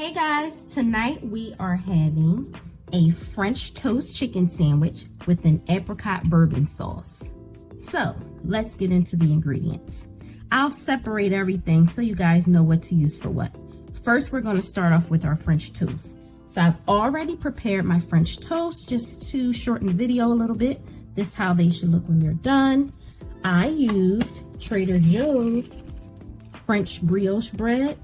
Hey guys, tonight we are having a French toast chicken sandwich with an apricot bourbon sauce. So let's get into the ingredients. I'll separate everything so you guys know what to use for what. First, we're going to start off with our French toast. So I've already prepared my French toast just to shorten the video a little bit. This is how they should look when they're done. I used Trader Joe's French brioche bread.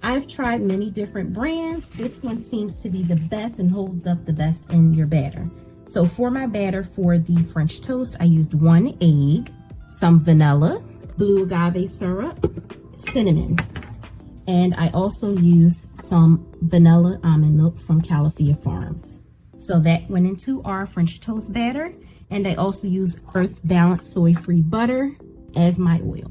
I've tried many different brands. This one seems to be the best and holds up the best in your batter. So for my batter for the French toast, I used 1 egg, some vanilla, blue agave syrup, cinnamon, and I also used some vanilla almond milk from Califia Farms. So that went into our French toast batter, and I also used Earth Balanced soy-free butter as my oil.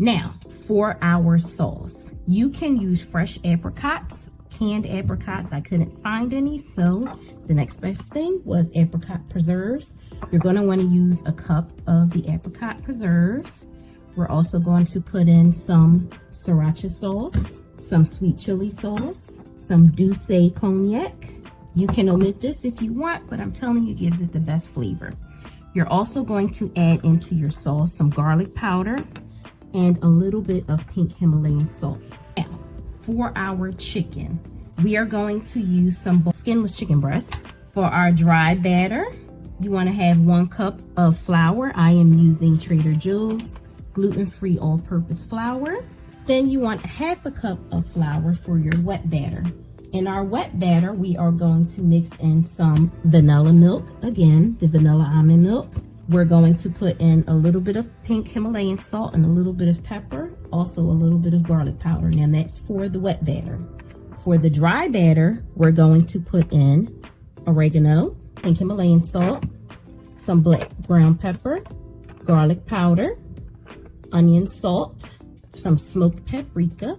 Now, for our sauce, you can use fresh apricots, canned apricots. I couldn't find any, so the next best thing was apricot preserves. You're going to want to use a cup of the apricot preserves. We're also going to put in some sriracha sauce, some sweet chili sauce, some douce cognac. You can omit this if you want, but I'm telling you, it gives it the best flavor. You're also going to add into your sauce some garlic powder and a little bit of pink Himalayan salt. Now, for our chicken, we are going to use some skinless chicken breast. For our dry batter, you want to have 1 cup of flour. I am using Trader Joe's gluten-free all-purpose flour. Then you want 1/2 cup of flour for your wet batter. In our wet batter, we are going to mix in some vanilla milk. Again, the vanilla almond milk. We're going to put in a little bit of pink Himalayan salt and a little bit of pepper, also a little bit of garlic powder. Now that's for the wet batter. For the dry batter, we're going to put in oregano, pink Himalayan salt, some black ground pepper, garlic powder, onion salt, some smoked paprika,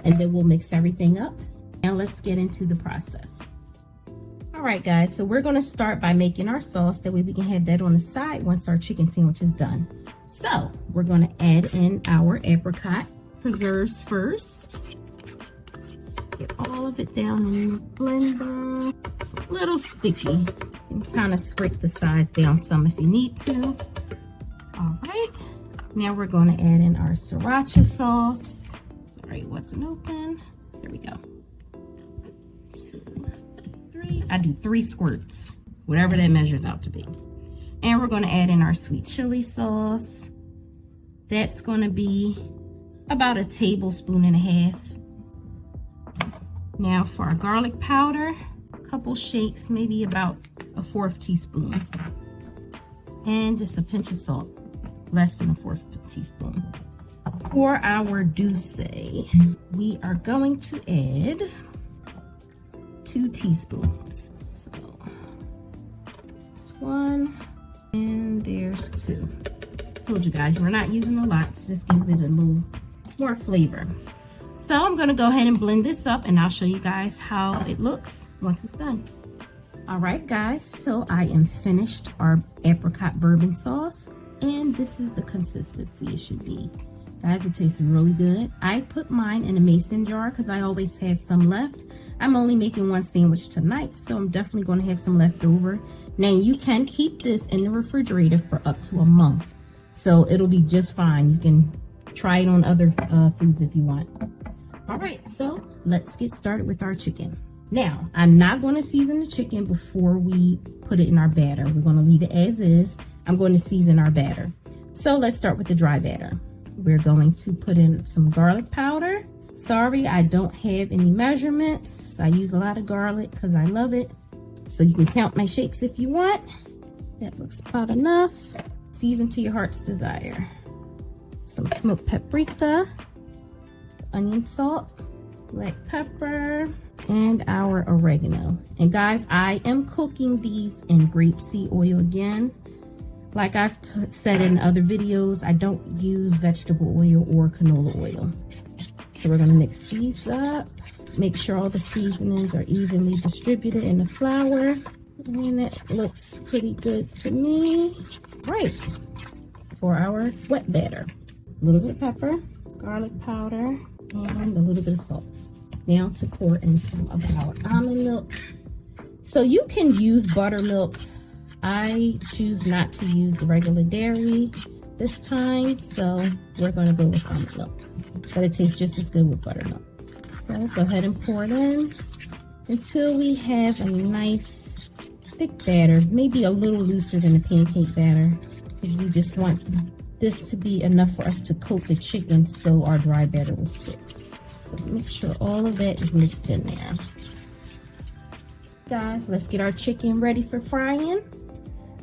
and then we'll mix everything up. Now let's get into the process. All right, guys, so we're going to start by making our sauce. That way we can have that on the side once our chicken sandwich is done. So we're going to add in our apricot preserves first. Let's get all of it down in the blender. It's a little sticky. You can kind of scrape the sides down some if you need to. All right, now we're going to add in our sriracha sauce. Sorry, it wasn't open. There we go. 2, 3. I do 3 squirts, whatever that measures out to be. And we're going to add in our sweet chili sauce. That's going to be about 1.5 tablespoons. Now for our garlic powder, a couple shakes, maybe about 1/4 teaspoon. And just a pinch of salt, less than 1/4 teaspoon. For our douce, we are going to add 2 teaspoons. So that's 1, and there's 2. Told you guys, we're not using a lot. It just gives it a little more flavor. So I'm gonna go ahead and blend this up, and I'll show you guys how it looks once it's done. All right, guys, so I am finished our apricot bourbon sauce, and this is the consistency it should be. Guys, it tastes really good. I put mine in a mason jar because I always have some left. I'm only making 1 sandwich tonight, so I'm definitely going to have some left over. Now, you can keep this in the refrigerator for up to a month, so it'll be just fine. You can try it on other foods if you want. All right, so let's get started with our chicken. Now, I'm not going to season the chicken before we put it in our batter. We're going to leave it as is. I'm going to season our batter. So let's start with the dry batter. We're going to put in some garlic powder. Sorry, I don't have any measurements. I use a lot of garlic because I love it. So you can count my shakes if you want. That looks about enough. Season to your heart's desire. Some smoked paprika, onion salt, black pepper, and our oregano. And guys, I am cooking these in grapeseed oil again. Like I've said in other videos, I don't use vegetable oil or canola oil. So we're going to mix these up. Make sure all the seasonings are evenly distributed in the flour. And it looks pretty good to me. Right. For our wet batter. A little bit of pepper, garlic powder, and a little bit of salt. Now to pour in some of our almond milk. So you can use buttermilk. I choose not to use the regular dairy this time, so we're going to go with almond milk. But it tastes just as good with buttermilk. So go ahead and pour it in until we have a nice thick batter, maybe a little looser than a pancake batter, because we just want this to be enough for us to coat the chicken so our dry batter will stick. So make sure all of that is mixed in there. Guys, let's get our chicken ready for frying.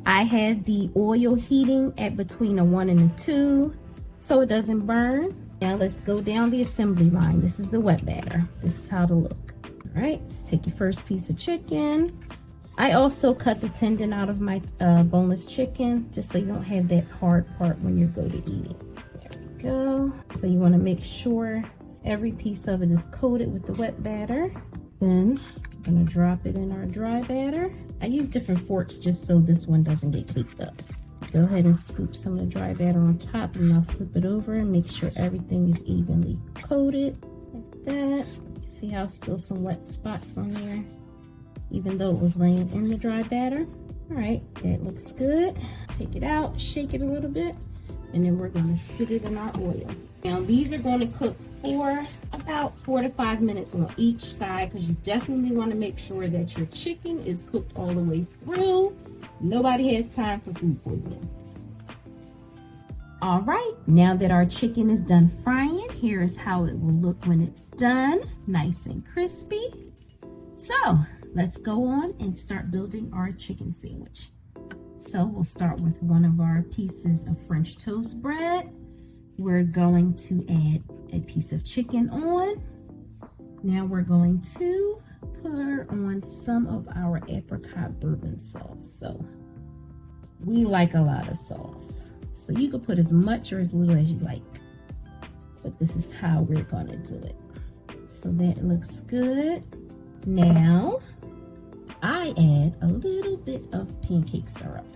I have the oil heating at between a 1 and a 2 so it doesn't burn. Now let's go down the assembly line. This is the wet batter. This is how to look. All right, let's take your first piece of chicken. I also cut the tendon out of my boneless chicken just so you don't have that hard part when you go to eat it. There we go. So you want to make sure every piece of it is coated with the wet batter. Then I'm gonna drop it in our dry batter. I use different forks just so this one doesn't get caked up. Go ahead and scoop some of the dry batter on top, and I'll flip it over and make sure everything is evenly coated like that. See how still some wet spots on there, even though it was laying in the dry batter. All right, that looks good. Take it out, shake it a little bit, and then we're gonna sit it in our oil. Now these are going to cook for about 4 to 5 minutes on each side, because you definitely want to make sure that your chicken is cooked all the way through. Nobody has time for food poisoning. All right, now that our chicken is done frying, here is how it will look when it's done, nice and crispy. So let's go on and start building our chicken sandwich. So we'll start with one of our pieces of French toast bread. We're going to add a piece of chicken on. Now we're going to put on some of our apricot bourbon sauce. So we like a lot of sauce, so you can put as much or as little as you like, but this is how we're gonna do it. So that looks good. Now I add a little bit of pancake syrup.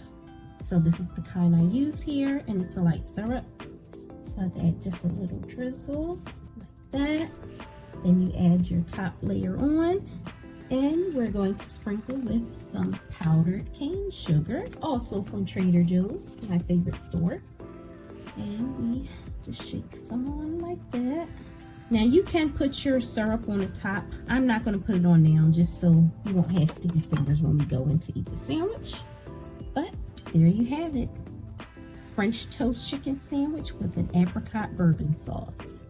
So this is the kind I use here, and it's a light syrup. So I add just a little drizzle like that. Then you add your top layer on, and we're going to sprinkle with some powdered cane sugar, also from Trader Joe's, my favorite store. And we just shake some on like that. Now you can put your syrup on the top. I'm not going to put it on now, just so you won't have sticky fingers when we go in to eat the sandwich. But there you have it. French toast chicken sandwich with an apricot bourbon sauce.